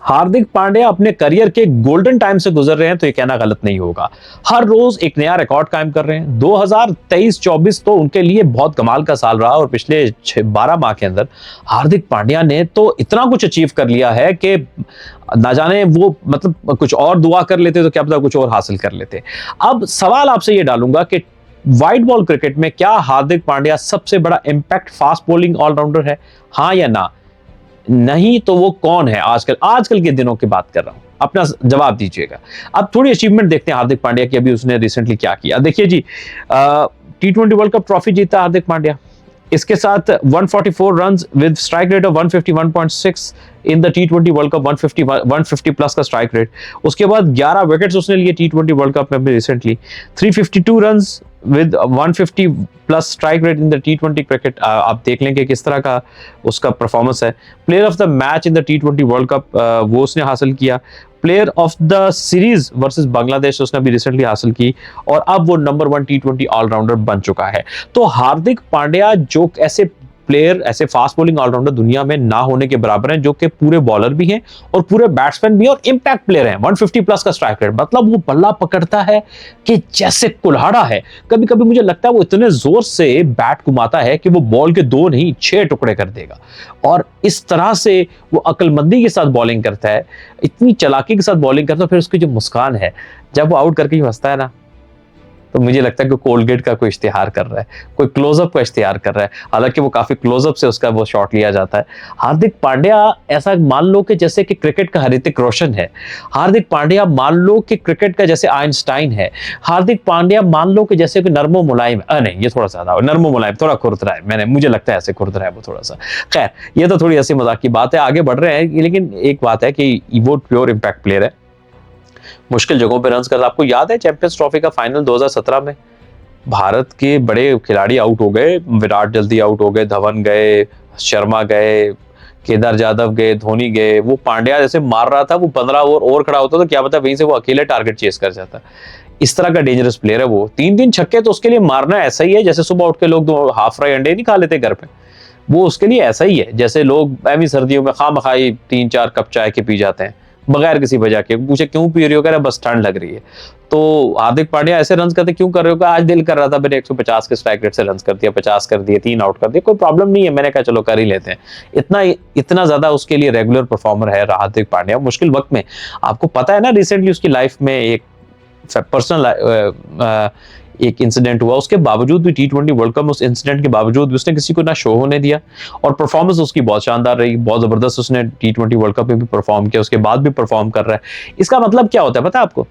हार्दिक पांड्या अपने करियर के golden time से गुजर रहे हैं तो ये कहना गलत नहीं होगा। हर रोज एक नया रिकॉर्ड कायम कर रहे हैं। 2023-24 तो उनके लिए बहुत कमाल का साल रहा और पिछले 12 माह के अंदर हार्दिक पांड्या ने तो इतना कुछ अचीव कर लिया है कि ना जाने वो मतलब कुछ और दुआ कर लेते तो क्या पता कुछ और हासिल कर लेते। अब सवाल आपसे ये डालूंगा कि व्हाइट बॉल क्रिकेट में क्या हार्दिक पांड्या सबसे बड़ा इंपैक्ट फास्ट बॉलिंग ऑलराउंडर है, हाँ या ना? नहीं तो वो कौन है? आजकल आजकल के दिनों की बात कर रहा हूं, अपना जवाब दीजिएगा। अब थोड़ी अचीवमेंट देखते हैं हार्दिक पांड्या की, अभी उसने रिसेंटली क्या किया। देखिए जी, T20 वर्ल्ड कप ट्रॉफी जीता हार्दिक पांड्या, इसके साथ 144 runs with strike rate of 151.6 in the T20 world cup, 150 plus का स्ट्राइक रेट। उसके बाद 11 विकेट्स उसने लिए T20 वर्ल्ड कप में recently, 352 runs with 150 plus strike rate in the T20 cricket. आप देख लेंगे किस तरह का उसका परफॉर्मेंस है। Player of the match in the T20 world cup वो उसने हासिल किया। Player of the series versus Bangladesh उसने अभी रिसेंटली हासिल की और अब वो नंबर 1 T20 ऑलराउंडर बन चुका है। तो हार्दिक पांड्या जो ऐसे प्लेयर, ऐसे फास्ट बॉलिंग ऑलराउंडर दुनिया में ना होने के बराबर हैं, जो कि पूरे बॉलर भी हैं और पूरे बैट्समैन भी हैं और इंपैक्ट प्लेयर हैं। 150 प्लस का स्ट्राइक रेट, मतलब वो बल्ला पकड़ता है कि जैसे कुल्हाड़ा है। कभी कभी मुझे लगता है वो इतने जोर से बैट घुमाता है कि वो बॉल के 2 नहीं 6 टुकड़े कर देगा। और इस तरह से वो अक्लमंदी के साथ बॉलिंग करता है, इतनी चालाकी के साथ बॉलिंग करता है। फिर उसकी जो मुस्कान है जब वो आउट करके हंसता है ना, तो मुझे लगता है कि कोलगेट का कोई इश्तिहार कर रहा है, कोई क्लोजअप का इश्तिहार कर रहा है। हालांकि वो काफी क्लोजअप से उसका वो शॉट लिया जाता है। हार्दिक पांड्या ऐसा मान लो कि जैसे कि क्रिकेट का ऋतिक रोशन है। हार्दिक पांड्या मान लो कि क्रिकेट का जैसे आइंस्टाइन है। हार्दिक पांड्या मान लो कि जैसे कि नर्मो मुलायम, नहीं ये थोड़ा सा नर्मो मुलायम, थोड़ा खुरदरा है, मुझे लगता है ऐसे खुरदरा है वो थोड़ा सा। खैर ये तो थोड़ी हंसी मजाक की बात है, आगे बढ़ रहे हैं। लेकिन एक बात है कि वो प्योर इंपैक्ट प्लेयर है, मुश्किल जगहों पे रन्स करता। आपको याद है चैंपियंस ट्रॉफी का फाइनल 2017 में भारत के बड़े खिलाड़ी आउट हो गए, विराट जल्दी आउट हो गए, धवन गए, शर्मा गए, केदार जाधव गए, धोनी गए। वो पांड्या जैसे मार रहा था, वो 15 ओवर और खड़ा होता तो क्या पता वहीं से वो अकेले टारगेट चेस कर जाता। इस तरह का डेंजरस प्लेयर है वो। 3 छक्के तो उसके लिए मारना ऐसा ही है जैसे सुबह उठ के लोग 2 हाफ फ्राई अंडे नहीं खा लेते घर पे। वो उसके लिए ऐसा ही है जैसे लोग ऐवी सर्दियों में खामखाई 3-4 कप चाय के पी जाते हैं बगैर किसी वजह के। पूछे क्यों पी रही हो, कह रहे बस ठंड लग रही है। तो हार्दिक पांड्या ऐसे रन करते क्यों कर रहे हो? आज दिल कर रहा था मैंने 150 के स्ट्राइक रेट से रन कर दिया, 50 कर दिए, 3 आउट कर दिए, कोई प्रॉब्लम नहीं है। मैंने कहा चलो कर ही लेते हैं। इतना ज्यादा उसके लिए रेगुलर परफॉर्मर है हार्दिक पांड्या मुश्किल वक्त में। आपको पता है ना रिसेंटली उसकी लाइफ में एक पर्सनल एक इंसिडेंट हुआ, उसके बावजूद भी T20 वर्ल्ड कप में उस इंसिडेंट के बावजूद भी उसने किसी को ना शो होने दिया और परफॉर्मेंस उसकी बहुत शानदार रही, बहुत जबरदस्त। उसने T20 वर्ल्ड कप में भी परफॉर्म किया, उसके बाद भी परफॉर्म कर रहा है। इसका मतलब क्या होता है पता है आपको?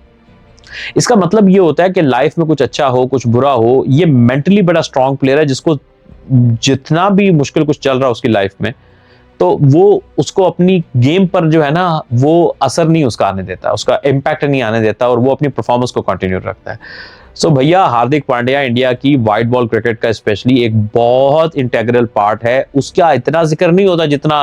इसका मतलब ये होता है कि लाइफ में कुछ अच्छा हो कुछ बुरा हो, ये मेंटली बड़ा स्ट्रांग प्लेयर है जिसको जितना भी मुश्किल कुछ चल रहा है उसकी लाइफ में, तो वो उसको अपनी गेम पर जो है ना वो असर नहीं उसका आने देता, उसका इम्पैक्ट नहीं आने देता और वो अपनी परफॉर्मेंस को कंटिन्यू रखता है। सो भैया हार्दिक पांड्या इंडिया की व्हाइट बॉल क्रिकेट का स्पेशली एक बहुत इंटेग्रल पार्ट है। उसका इतना जिक्र नहीं होता जितना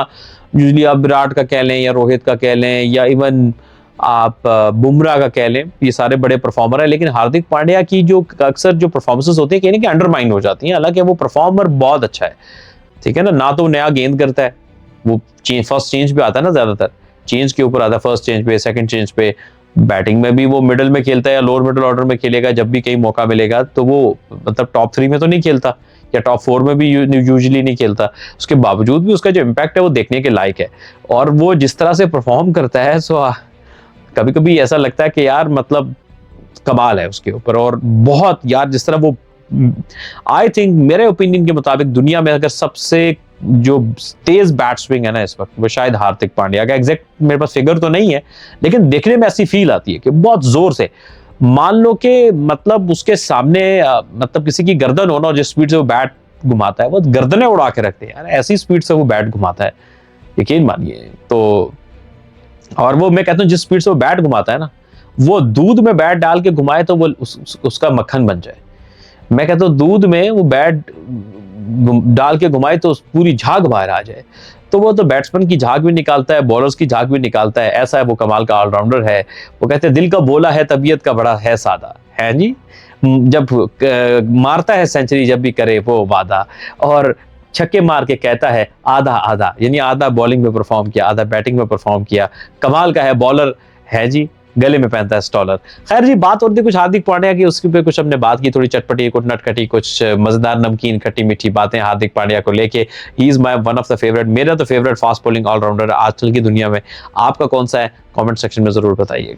यूजुअली आप विराट का कह लें या रोहित का कह लें या इवन आप बुमराह का कह लें, ये सारे बड़े परफॉर्मर है। लेकिन हार्दिक पांड्या की जो अक्सर जो परफॉर्मेंसेस होती है कहने की अंडरमाइन हो जाती हैं। हालांकि वो परफॉर्मर बहुत अच्छा है, ठीक है ना तो नया गेंद करता है, वो फर्स्ट चेंज पे आता है ना, ज्यादातर चेंज के ऊपर आता है, फर्स्ट चेंज पे, सेकंड चेंज पे। बैटिंग में भी वो मिडिल में खेलता है या लोअर मिडिल ऑर्डर में खेलेगा जब भी कहीं मौका मिलेगा। तो वो मतलब टॉप 3 में तो नहीं खेलता या टॉप 4 में भी यूजुअली नहीं खेलता। उसके बावजूद भी उसका जो इम्पैक्ट है वो देखने के लायक है। और वो जिस तरह से परफॉर्म करता है सो कभी कभी ऐसा लगता है कि यार मतलब कमाल है उसके ऊपर। और बहुत यार जिस तरह वो, आई थिंक मेरे ओपिनियन के मुताबिक दुनिया में अगर सबसे जो तेज बैट स्विंग है ना इस वक्त वो शायद हार्दिक पांड्या का। एग्जैक्ट मेरे पास फिगर तो नहीं है लेकिन देखने में ऐसी फील आती है कि बहुत जोर से, मान लो कि मतलब उसके सामने मतलब किसी की गर्दन हो ना, जिस स्पीड से वो बैट घुमाता है वो गर्दनें उड़ा के रखते हैं यार, ऐसी स्पीड से वो बैट घुमाता है, यकीन मानिए। तो और वो मैं कहता हूँ जिस स्पीड से वो बैट घुमाता है ना, वो दूध में बैट डाल के घुमाए तो वो उसका मक्खन बन जाए। मैं कहता हूँ दूध में वो बैट डाल के घुमाए तो पूरी झाग बाहर आ जाए। तो वो तो बैट्समैन की झाग भी निकालता है, बॉलर्स की झाग भी निकालता है, ऐसा है वो कमाल का ऑलराउंडर है। वो कहते हैं दिल का बोला है तबीयत का बड़ा है सादा, है जी। जब मारता है सेंचुरी जब भी करे वो वादा। और छक्के मार के कहता है आधा आधा, यानी आधा बॉलिंग में परफॉर्म किया, आधा बैटिंग में परफॉर्म किया। कमाल का है, बॉलर है जी, गले में पहनता है स्टॉलर। खैर जी, बात होती कुछ हार्दिक पांड्या की, उसके पे कुछ हमने बात की, थोड़ी चटपटी, कुछ नटखटी, कुछ मजेदार नमकीन खट्टी मीठी बातें हार्दिक पांड्या को लेके। He is my one of the favourite, मेरा तो फेवरेट फास्ट बॉलिंग ऑलराउंडर आजकल की दुनिया में। आपका कौन सा है, कमेंट सेक्शन में जरूर बताइए।